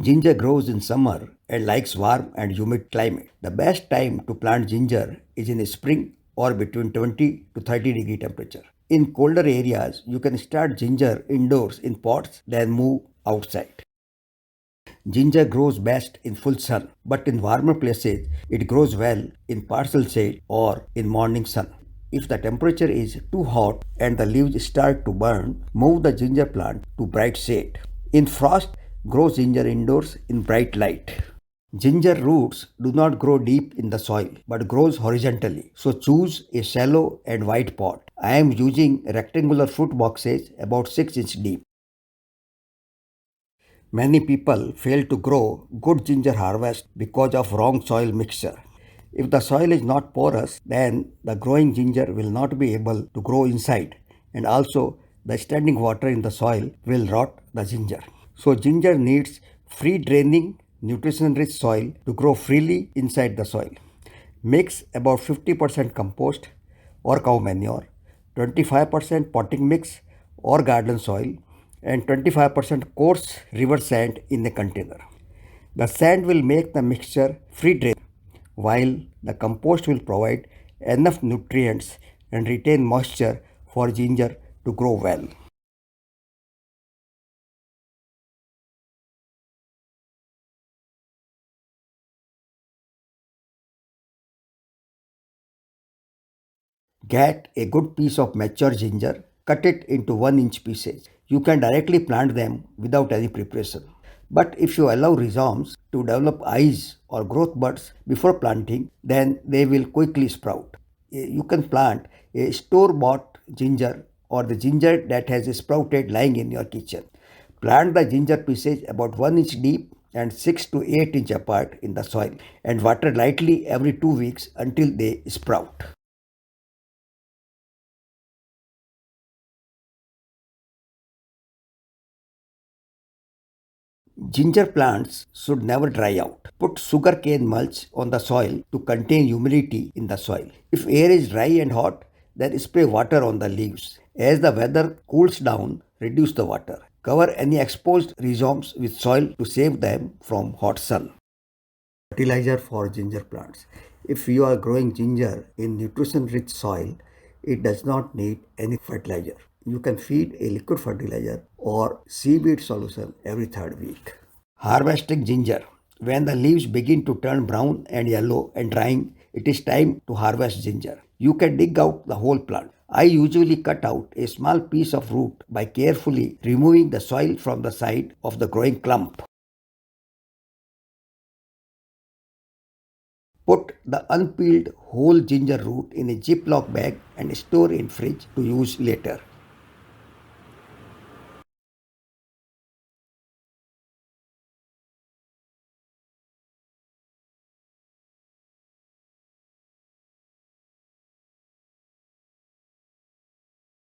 Ginger grows in summer and likes warm and humid climate. The best time to plant ginger is in spring or between 20 to 30-degree temperature. In colder areas, you can start ginger indoors in pots, then move outside. Ginger grows best in full sun, but in warmer places, it grows well in partial shade or in morning sun. If the temperature is too hot and the leaves start to burn, move the ginger plant to bright shade. In frost, grow ginger indoors in bright light. Ginger roots do not grow deep in the soil but grows horizontally. So choose a shallow and wide pot. I am using rectangular fruit boxes about 6 inch deep. Many people fail to grow good ginger harvest because of wrong soil mixture. If the soil is not porous, then the growing ginger will not be able to grow inside, and also the standing water in the soil will rot the ginger. So, ginger needs free draining, nutrition rich soil to grow freely inside the soil. Mix about 50% compost or cow manure, 25% potting mix or garden soil, and 25% coarse river sand in a container. The sand will make the mixture free drain, while the compost will provide enough nutrients and retain moisture for ginger to grow well. Get a good piece of mature ginger, cut it into 1 inch pieces. You can directly plant them without any preparation. But if you allow rhizomes to develop eyes or growth buds before planting, then they will quickly sprout. You can plant a store bought ginger or the ginger that has sprouted lying in your kitchen. Plant the ginger pieces about 1 inch deep and 6 to 8 inch apart in the soil and water lightly every 2 weeks until they sprout. Ginger plants should never dry out. Put sugarcane mulch on the soil to contain humidity in the soil. If air is dry and hot, then spray water on the leaves. As the weather cools down, reduce the water. Cover any exposed rhizomes with soil to save them from hot sun. Fertilizer for ginger plants. If you are growing ginger in nutrition rich soil, it does not need any fertilizer. You can feed a liquid fertilizer or seaweed solution every third week. Harvesting ginger. When the leaves begin to turn brown and yellow and drying, it is time to harvest ginger. You can dig out the whole plant. I usually cut out a small piece of root by carefully removing the soil from the side of the growing clump. Put the unpeeled whole ginger root in a Ziploc bag and store in fridge to use later.